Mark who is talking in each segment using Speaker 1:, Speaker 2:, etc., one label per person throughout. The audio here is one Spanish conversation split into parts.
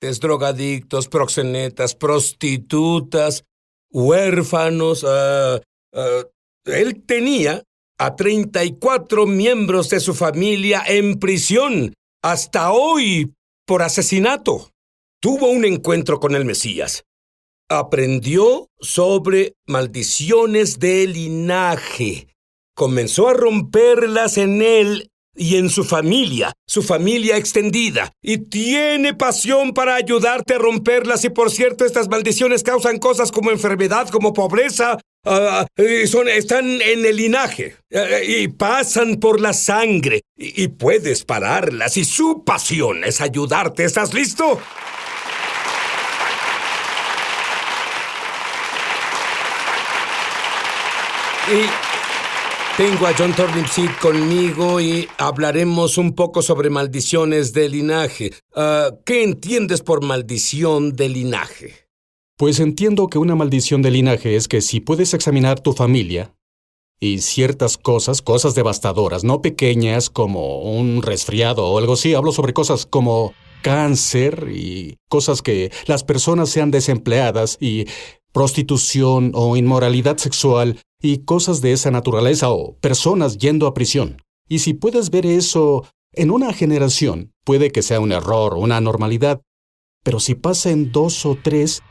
Speaker 1: drogadictos, proxenetas, prostitutas, huérfanos. Él tenía a 34 miembros de su familia en prisión hasta hoy por asesinato. Tuvo un encuentro con el Mesías. Aprendió sobre maldiciones de linaje. Comenzó a romperlas en él y en su familia extendida. Y tiene pasión para ayudarte a romperlas. Y por cierto, estas maldiciones causan cosas como enfermedad, como pobreza. Están en el linaje y pasan por la sangre. Y puedes pararlas. Y su pasión es ayudarte. ¿Estás listo? Y tengo a John Turnipseed conmigo y hablaremos un poco sobre maldiciones de linaje. ¿Qué entiendes por maldición de linaje?
Speaker 2: Pues entiendo que una maldición de linaje es que si puedes examinar tu familia y ciertas cosas devastadoras, no pequeñas como un resfriado o algo así, hablo sobre cosas como cáncer y cosas que las personas sean desempleadas y prostitución o inmoralidad sexual y cosas de esa naturaleza o personas yendo a prisión. Y si puedes ver eso en una generación, puede que sea un error o una anormalidad, pero si pasa en 2 o 3,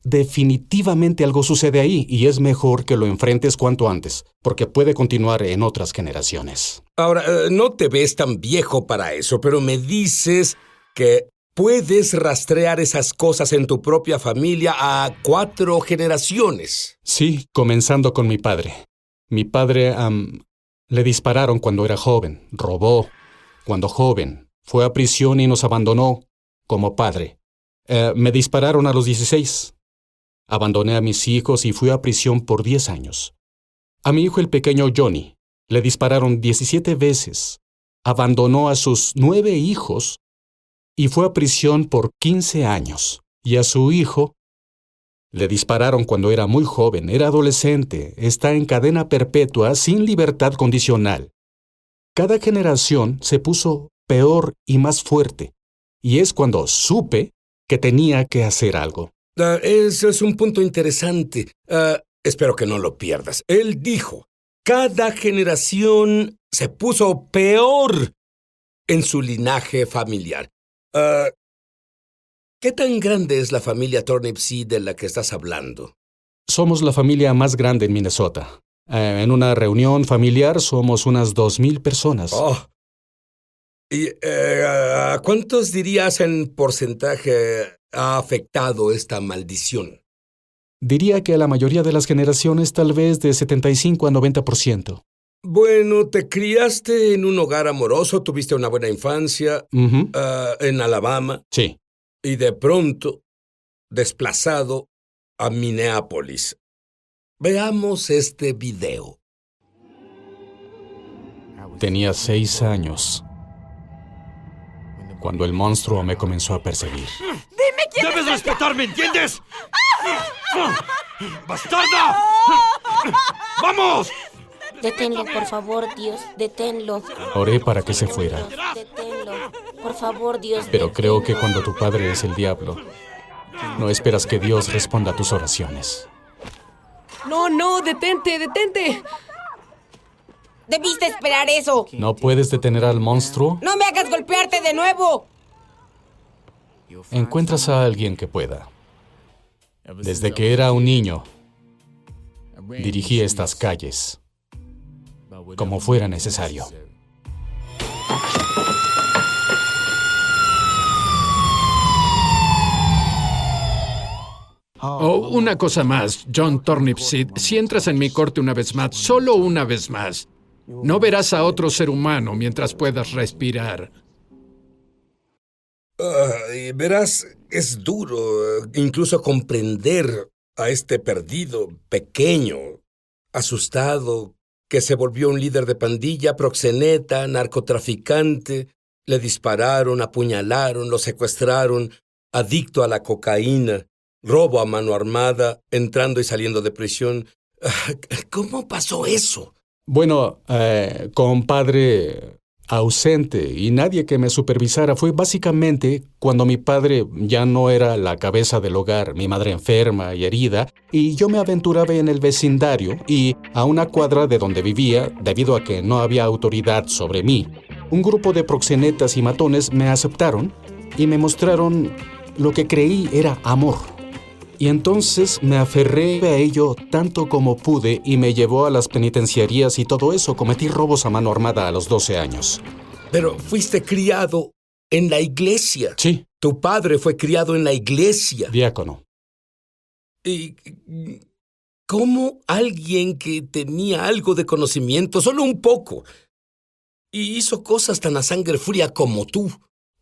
Speaker 2: definitivamente algo sucede ahí y es mejor que lo enfrentes cuanto antes, porque puede continuar en otras generaciones.
Speaker 1: Ahora, no te ves tan viejo para eso, pero me dices que puedes rastrear esas cosas en tu propia familia a 4 generaciones.
Speaker 2: Sí, comenzando con mi padre. Mi padre le dispararon cuando era joven, robó cuando joven, fue a prisión y nos abandonó como padre. Me dispararon a los 16. Abandoné a mis hijos y fui a prisión por 10 años. A mi hijo el pequeño Johnny le dispararon 17 veces. Abandonó a sus 9 hijos y fue a prisión por 15 años. Y a su hijo le dispararon cuando era muy joven, era adolescente, está en cadena perpetua sin libertad condicional. Cada generación se puso peor y más fuerte. Y es cuando supe que tenía que hacer algo.
Speaker 1: Eso es un punto interesante. Espero que no lo pierdas. Él dijo, cada generación se puso peor en su linaje familiar. ¿Qué tan grande es la familia Turnipseed de la que estás hablando?
Speaker 2: Somos la familia más grande en Minnesota. En una reunión familiar somos unas 2,000 personas.
Speaker 1: Oh. ¿Y cuántos dirías en porcentaje ha afectado esta maldición?
Speaker 2: Diría que a la mayoría de las generaciones tal vez de 75 a 90%.
Speaker 1: Bueno, te criaste en un hogar amoroso, tuviste una buena infancia en Alabama.
Speaker 2: Sí.
Speaker 1: Y de pronto, desplazado a Minneapolis. Veamos este video.
Speaker 2: Tenía 6 años cuando el monstruo me comenzó a perseguir.
Speaker 3: ¡Dime quién
Speaker 4: ¡Debes
Speaker 3: es
Speaker 4: respetarme, ¿entiendes? ¡Bastarda! ¡Vamos!
Speaker 5: Deténlo, por favor, Dios, deténlo.
Speaker 2: Oré para que se fuera.
Speaker 5: Deténlo, por favor, Dios.
Speaker 2: Pero creo que cuando tu padre es el diablo, no esperas que Dios responda a tus oraciones.
Speaker 3: No, detente.
Speaker 5: Debiste esperar eso.
Speaker 2: ¿No puedes detener al monstruo?
Speaker 5: No me hagas golpearte de nuevo.
Speaker 2: Encuentras a alguien que pueda. Desde que era un niño, dirigí estas calles como fuera necesario.
Speaker 6: Oh, una cosa más, John Turnipseed. Si entras en mi corte una vez más, solo una vez más, no verás a otro ser humano mientras puedas respirar.
Speaker 1: Verás, es duro incluso comprender a este perdido, pequeño, asustado, que se volvió un líder de pandilla, proxeneta, narcotraficante. Le dispararon, apuñalaron, lo secuestraron, adicto a la cocaína, robo a mano armada, entrando y saliendo de prisión. ¿Cómo pasó eso?
Speaker 2: Bueno, compadre, ausente y nadie que me supervisara. Fue básicamente cuando mi padre ya no era la cabeza del hogar, mi madre enferma y herida, y yo me aventuraba en el vecindario y a una cuadra de donde vivía, debido a que no había autoridad sobre mí, un grupo de proxenetas y matones me aceptaron y me mostraron lo que creí era amor. Y entonces me aferré a ello tanto como pude y me llevó a las penitenciarías y todo eso. Cometí robos a mano armada a los 12 años.
Speaker 1: Pero fuiste criado en la iglesia.
Speaker 2: Sí,
Speaker 1: Tu padre fue criado en la iglesia.
Speaker 2: diácono.
Speaker 1: ¿Y cómo alguien que tenía algo de conocimiento, solo un poco, y hizo cosas tan a sangre fría como tú?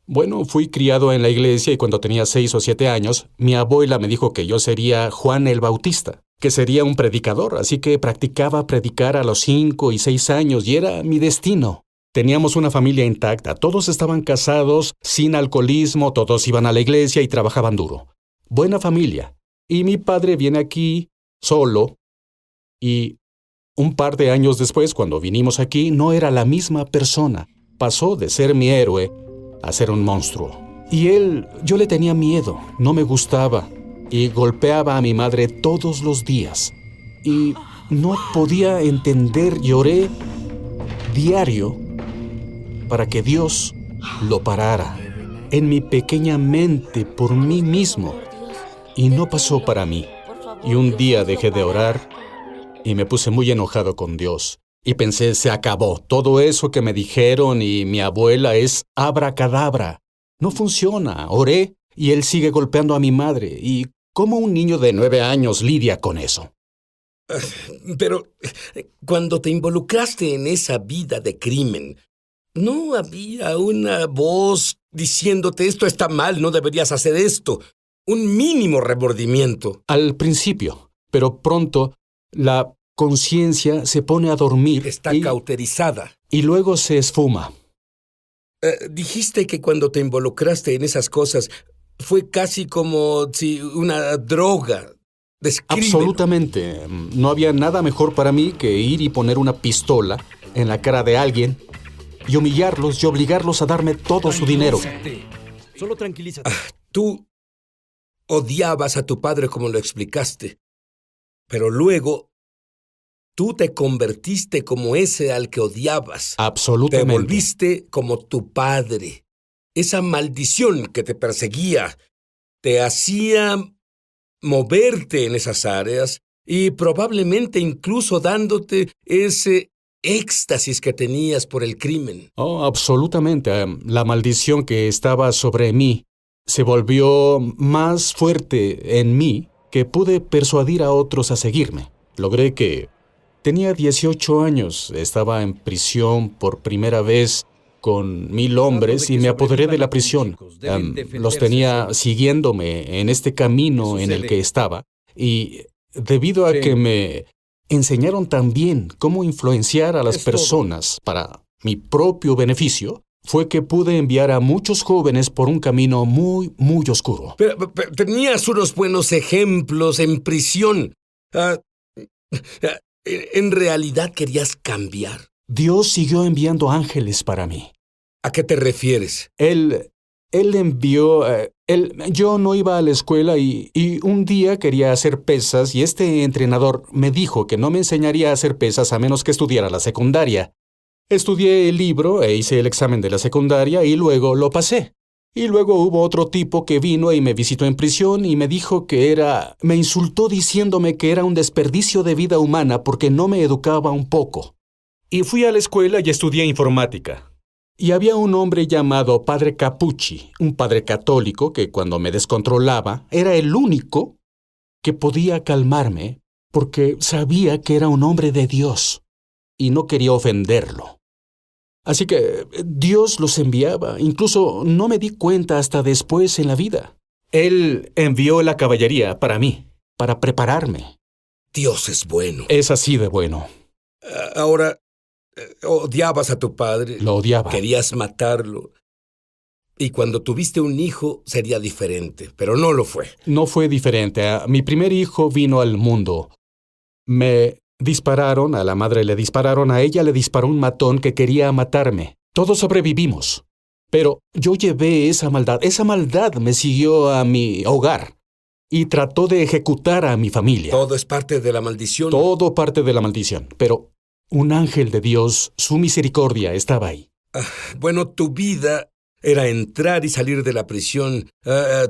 Speaker 2: Bueno, fui criado en la iglesia y cuando tenía 6 o 7 años, mi abuela me dijo que yo sería Juan el Bautista, que sería un predicador, así que practicaba predicar a los 5 y 6 años y era mi destino. Teníamos una familia intacta, todos estaban casados, sin alcoholismo, todos iban a la iglesia y trabajaban duro. Buena familia. Y mi padre viene aquí solo y un par de años después, cuando vinimos aquí, no era la misma persona. Pasó de ser mi héroe a ser un monstruo. Y yo le tenía miedo, no me gustaba, y golpeaba a mi madre todos los días. Y no podía entender, lloré diario para que Dios lo parara en mi pequeña mente por mí mismo. Y no pasó para mí. Y un día dejé de orar y me puse muy enojado con Dios. Y pensé, se acabó. Todo eso que me dijeron y mi abuela es abracadabra. No funciona. Oré y él sigue golpeando a mi madre. ¿Y cómo un niño de 9 años lidia con eso?
Speaker 1: Pero cuando te involucraste en esa vida de crimen, ¿no había una voz diciéndote esto está mal, no deberías hacer esto? Un mínimo remordimiento.
Speaker 2: Al principio, pero pronto la conciencia se pone a dormir
Speaker 1: Está cauterizada.
Speaker 2: y luego se esfuma.
Speaker 1: Dijiste que cuando te involucraste en esas cosas fue casi como si una droga. Descríbelo.
Speaker 2: Absolutamente. No había nada mejor para mí que ir y poner una pistola en la cara de alguien y humillarlos y obligarlos a darme todo su dinero.
Speaker 4: Solo tranquilízate.
Speaker 1: Tú odiabas a tu padre como lo explicaste, pero luego tú te convertiste como ese al que odiabas. Te
Speaker 2: Absolutamente.
Speaker 1: volviste como tu padre. Esa maldición que te perseguía te hacía moverte en esas áreas y probablemente incluso dándote ese éxtasis que tenías por el crimen.
Speaker 2: Oh, absolutamente. La maldición que estaba sobre mí se volvió más fuerte en mí que pude persuadir a otros a seguirme. Logré que tenía 18 años, estaba en prisión por primera vez con 1000 hombres y me apoderé de la prisión. Los tenía siguiéndome en este camino en el que estaba y debido a que me enseñaron también cómo influenciar a las personas para mi propio beneficio, fue que pude enviar a muchos jóvenes por un camino muy, muy oscuro.
Speaker 1: Pero tenías unos buenos ejemplos en prisión. ¿En realidad querías cambiar?
Speaker 2: Dios siguió enviando ángeles para mí.
Speaker 1: ¿A qué te refieres?
Speaker 2: Él envió... yo no iba a la escuela y un día quería hacer pesas y este entrenador me dijo que no me enseñaría a hacer pesas a menos que estudiara la secundaria. Estudié el libro e hice el examen de la secundaria y luego lo pasé. Y luego hubo otro tipo que vino y me visitó en prisión y me dijo me insultó diciéndome que era un desperdicio de vida humana porque no me educaba un poco. Y fui a la escuela y estudié informática. Y había un hombre llamado Padre Capucci, un padre católico que cuando me descontrolaba era el único que podía calmarme porque sabía que era un hombre de Dios y no quería ofenderlo. Así que Dios los enviaba. Incluso no me di cuenta hasta después en la vida. Él envió la caballería para mí, para prepararme.
Speaker 1: Dios es bueno.
Speaker 2: Es así de bueno.
Speaker 1: Ahora, odiabas a tu padre.
Speaker 2: Lo odiaba.
Speaker 1: Querías matarlo. Y cuando tuviste un hijo sería diferente, pero no lo fue.
Speaker 2: No fue diferente. Mi primer hijo vino al mundo. Me dispararon, a la madre le dispararon, a ella le disparó un matón que quería matarme. Todos sobrevivimos. Pero yo llevé esa maldad. Esa maldad me siguió a mi hogar y trató de ejecutar a mi familia.
Speaker 1: Todo es parte de la maldición.
Speaker 2: Todo parte de la maldición. Pero un ángel de Dios, su misericordia, estaba ahí.
Speaker 1: Bueno, tu vida era entrar y salir de la prisión.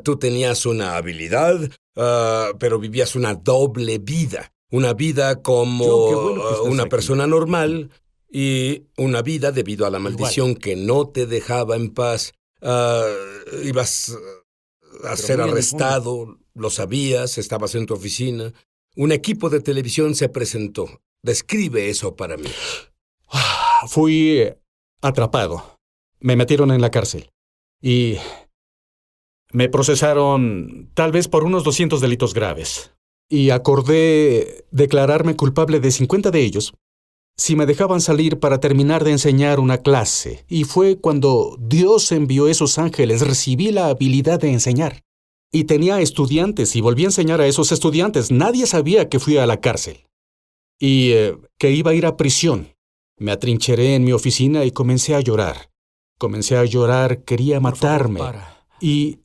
Speaker 1: Tú tenías una habilidad, pero vivías una doble vida. Una vida como
Speaker 4: John, qué bueno que estás
Speaker 1: una
Speaker 4: aquí.
Speaker 1: persona normal y una vida debido a la maldición que no te dejaba en paz. Ibas a ser
Speaker 4: muy en el
Speaker 1: arrestado, lo sabías, estabas en tu oficina. Un equipo de televisión se presentó. Describe eso para mí.
Speaker 2: Fui atrapado. Me metieron en la cárcel. Y me procesaron tal vez por unos 200 delitos graves. Y acordé declararme culpable de 50 de ellos si me dejaban salir para terminar de enseñar una clase. Y fue cuando Dios envió esos ángeles, recibí la habilidad de enseñar. Y tenía estudiantes y volví a enseñar a esos estudiantes. Nadie sabía que fui a la cárcel y que iba a ir a prisión. Me atrincheré en mi oficina y comencé a llorar. Comencé a llorar, quería matarme. Y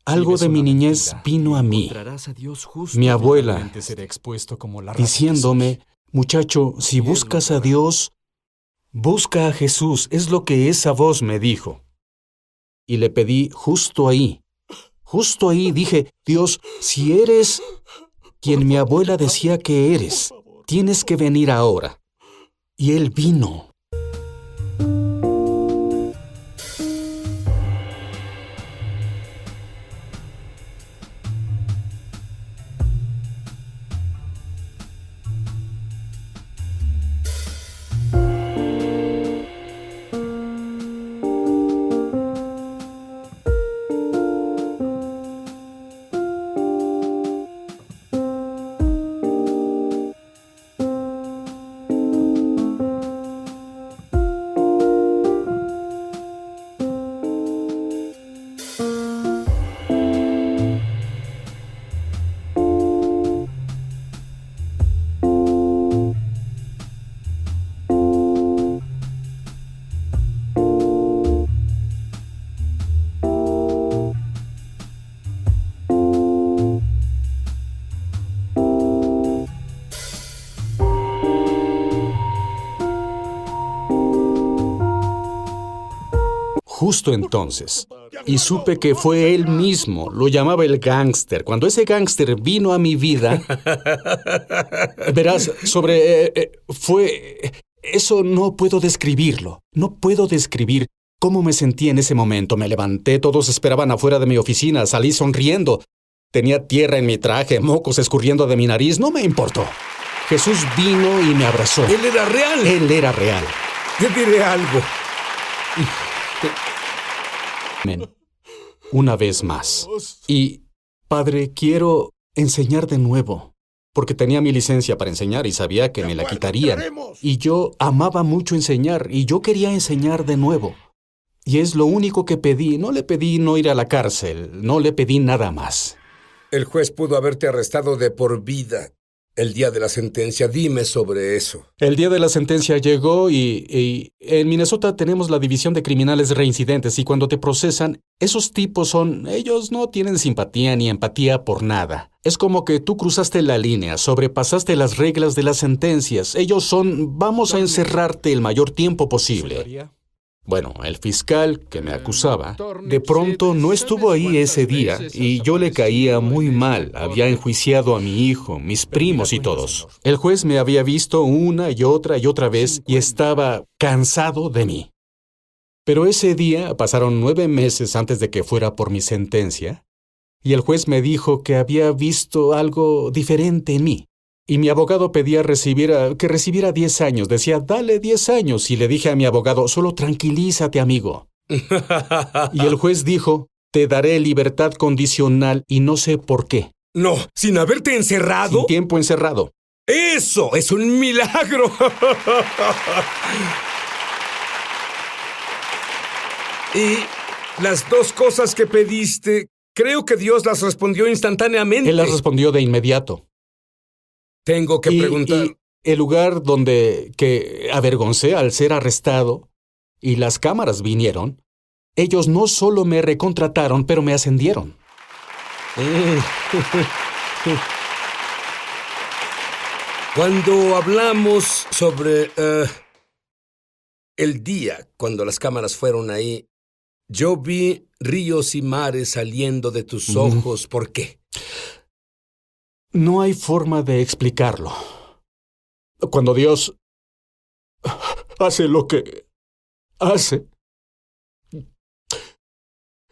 Speaker 2: algo de mi niñez vino a mí.
Speaker 4: Encontrarás a Dios justo.
Speaker 2: Mi abuela,
Speaker 7: Seré expuesto como la
Speaker 2: diciéndome, muchacho, si buscas a Dios, busca a Jesús. Es lo que esa voz me dijo. Y le pedí justo ahí, dije, Dios, si eres quien mi abuela decía que eres, tienes que venir ahora. Y Él vino. Justo entonces, y supe que fue él mismo, lo llamaba el gángster. Cuando ese gángster vino a mi vida, verás, eso no puedo describirlo. No puedo describir cómo me sentí en ese momento. Me levanté, todos esperaban afuera de mi oficina, salí sonriendo. Tenía tierra en mi traje, mocos escurriendo de mi nariz, no me importó. Jesús vino y me abrazó.
Speaker 1: Él era real.
Speaker 2: Él era real.
Speaker 1: Te diré algo.
Speaker 2: Amén. Una vez más. Y, Padre, quiero enseñar de nuevo, porque tenía mi licencia para enseñar y sabía que me la quitarían. Y yo amaba mucho enseñar, y yo quería enseñar de nuevo. Y es lo único que pedí. No le pedí no ir a la cárcel, no le pedí nada más.
Speaker 1: El juez pudo haberte arrestado de por vida el día de la sentencia. Dime sobre eso.
Speaker 2: El día de la sentencia llegó y en Minnesota tenemos la división de criminales reincidentes y cuando te procesan, esos tipos ellos no tienen simpatía ni empatía por nada. Es como que tú cruzaste la línea, sobrepasaste las reglas de las sentencias. Ellos vamos a encerrarte el mayor tiempo posible. Bueno, el fiscal que me acusaba, de pronto no estuvo ahí ese día y yo le caía muy mal. Había enjuiciado a mi hijo, mis primos y todos. El juez me había visto una y otra vez y estaba cansado de mí. Pero ese día pasaron 9 meses antes de que fuera por mi sentencia y el juez me dijo que había visto algo diferente en mí. Y mi abogado pedía que recibiera 10 años. Decía, dale 10 años. Y le dije a mi abogado, solo tranquilízate, amigo. Y el juez dijo, te daré libertad condicional y no sé por qué.
Speaker 1: No, sin haberte encerrado.
Speaker 2: Sin tiempo encerrado.
Speaker 1: ¡Eso es un milagro! Y las 2 cosas que pediste, creo que Dios las respondió instantáneamente.
Speaker 2: Él las respondió de inmediato.
Speaker 1: Tengo que preguntar.
Speaker 2: Y el lugar que avergoncé al ser arrestado, y las cámaras vinieron, ellos no solo me recontrataron, pero me ascendieron.
Speaker 1: Cuando hablamos sobre el día cuando las cámaras fueron ahí, yo vi ríos y mares saliendo de tus ojos. ¿Por qué?
Speaker 2: No hay forma de explicarlo. Cuando Dios hace lo que hace,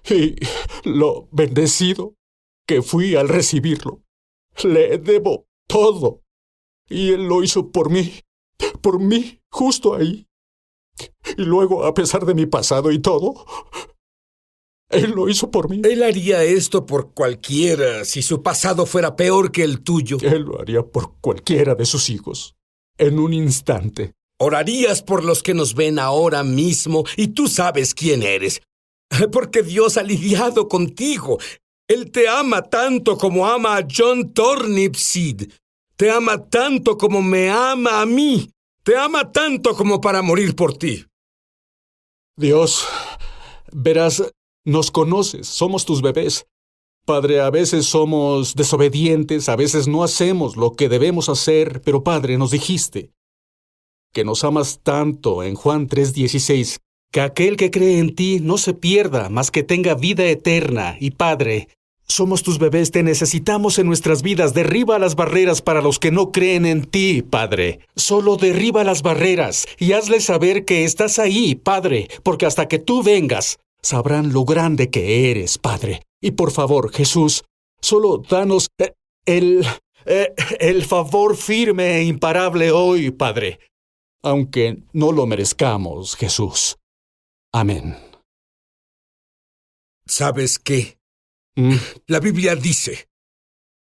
Speaker 2: y lo bendecido que fui al recibirlo, le debo todo. Y Él lo hizo por mí, justo ahí. Y luego, a pesar de mi pasado y todo, Él lo hizo por mí.
Speaker 1: Él haría esto por cualquiera si su pasado fuera peor que el tuyo.
Speaker 2: Él lo haría por cualquiera de sus hijos, en un instante.
Speaker 1: Orarías por los que nos ven ahora mismo y tú sabes quién eres. Porque Dios ha lidiado contigo. Él te ama tanto como ama a John Turnipseed. Te ama tanto como me ama a mí. Te ama tanto como para morir por ti.
Speaker 2: Dios, verás, nos conoces, somos tus bebés. Padre, a veces somos desobedientes, a veces no hacemos lo que debemos hacer, pero Padre, nos dijiste que nos amas tanto en Juan 3:16, que aquel que cree en ti no se pierda, mas que tenga vida eterna. Y Padre, somos tus bebés, te necesitamos en nuestras vidas. Derriba las barreras para los que no creen en ti, Padre. Solo derriba las barreras y hazles saber que estás ahí, Padre, porque hasta que tú vengas, sabrán lo grande que eres, Padre. Y por favor, Jesús, solo danos el favor firme e imparable hoy, Padre, aunque no lo merezcamos, Jesús. Amén.
Speaker 1: ¿Sabes qué? La Biblia dice,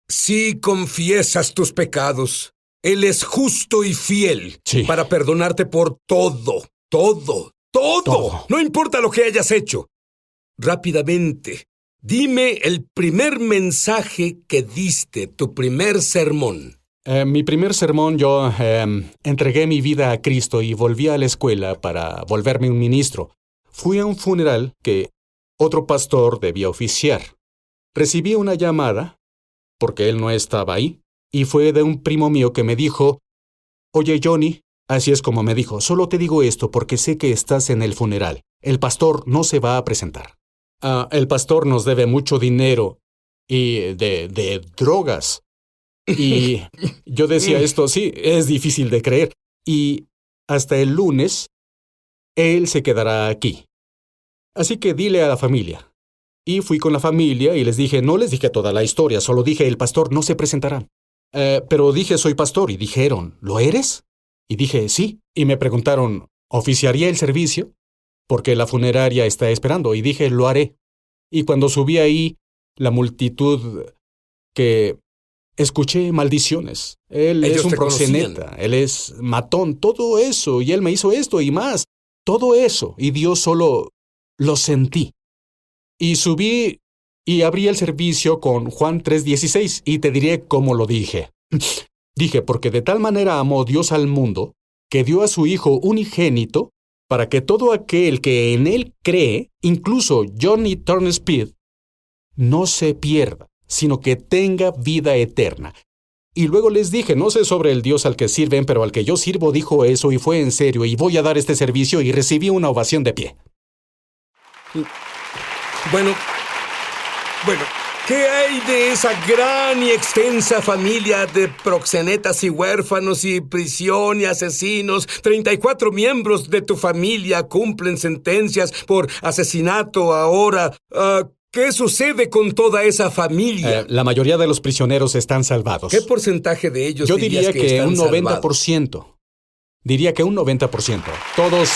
Speaker 1: si confiesas tus pecados, Él es justo y fiel para perdonarte por todo. No importa lo que hayas hecho. Rápidamente, dime el primer mensaje que diste, tu primer sermón.
Speaker 2: Mi primer sermón, yo entregué mi vida a Cristo y volví a la escuela para volverme un ministro. Fui a un funeral que otro pastor debía oficiar. Recibí una llamada, porque él no estaba ahí, y fue de un primo mío que me dijo, «Oye, Johnny», así es como me dijo, «solo te digo esto porque sé que estás en el funeral. El pastor no se va a presentar. El pastor nos debe mucho dinero y de drogas». Y yo decía esto, sí, es difícil de creer. Y hasta el lunes, él se quedará aquí. Así que dile a la familia. Y fui con la familia y les dije, no les dije toda la historia, solo dije, el pastor no se presentará. Pero dije, soy pastor, y dijeron, ¿lo eres? Y dije, sí. Y me preguntaron, ¿oficiaría el servicio? Porque la funeraria está esperando. Y dije, lo haré. Y cuando subí ahí, la multitud que escuché maldiciones. Él
Speaker 1: Ellos
Speaker 2: es un
Speaker 1: te
Speaker 2: proxeneta,
Speaker 1: conocían.
Speaker 2: él es matón, todo eso, y él me hizo esto y más. Todo eso, y Dios solo lo sentí. Y subí y abrí el servicio con Juan 3:16, y te diré cómo lo dije. Dije, porque de tal manera amó Dios al mundo, que dio a su Hijo unigénito, para que todo aquel que en él cree, incluso Johnny Turnipseed, no se pierda, sino que tenga vida eterna. Y luego les dije, no sé sobre el Dios al que sirven, pero al que yo sirvo dijo eso y fue en serio, y voy a dar este servicio, y recibí una ovación de pie.
Speaker 1: Bueno, ¿qué hay de esa gran y extensa familia de proxenetas y huérfanos y prisión y asesinos? 34 miembros de tu familia cumplen sentencias por asesinato ahora. ¿Qué sucede con toda esa familia?
Speaker 2: La mayoría de los prisioneros están salvados.
Speaker 1: ¿Qué porcentaje de ellos
Speaker 2: Yo
Speaker 1: dirías
Speaker 2: diría que
Speaker 1: están
Speaker 2: un
Speaker 1: salvados?
Speaker 2: 90%. Diría que un 90%. Todos...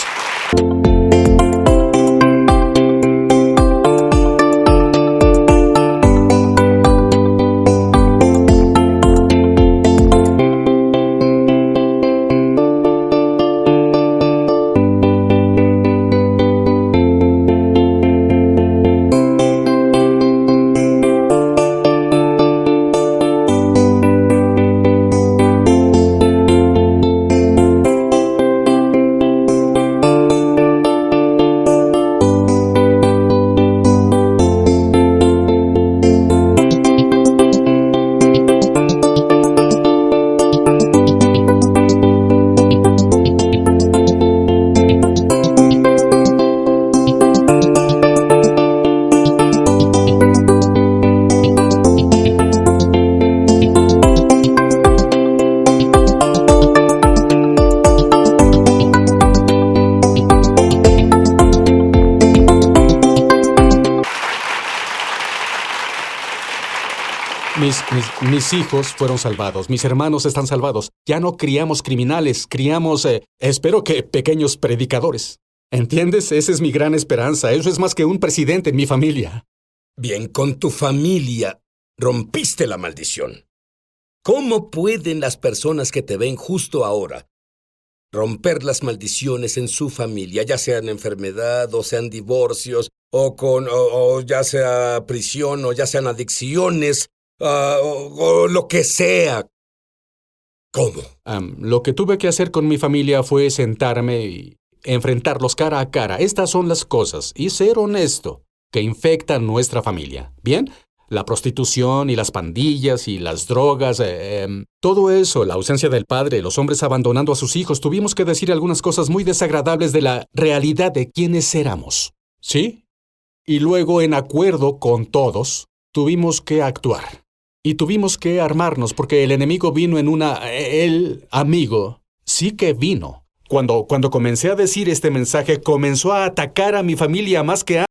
Speaker 2: Mis hijos fueron salvados, mis hermanos están salvados. Ya no criamos criminales, criamos, espero que pequeños predicadores. ¿Entiendes? Esa es mi gran esperanza. Eso es más que un presidente en mi familia.
Speaker 1: Bien, con tu familia rompiste la maldición. ¿Cómo pueden las personas que te ven justo ahora romper las maldiciones en su familia, ya sean enfermedad, o sean divorcios, o ya sea prisión, o ya sean adicciones, o lo que sea? ¿Cómo?
Speaker 2: Lo que tuve que hacer con mi familia fue sentarme y enfrentarlos cara a cara. Estas son las cosas, y ser honesto, que infectan nuestra familia. ¿Bien? La prostitución y las pandillas y las drogas, todo eso, la ausencia del padre, los hombres abandonando a sus hijos, tuvimos que decir algunas cosas muy desagradables de la realidad de quiénes éramos. ¿Sí? Y luego, en acuerdo con todos, tuvimos que actuar. Y tuvimos que armarnos porque el enemigo vino el amigo sí que vino. Cuando comencé a decir este mensaje, comenzó a atacar a mi familia más que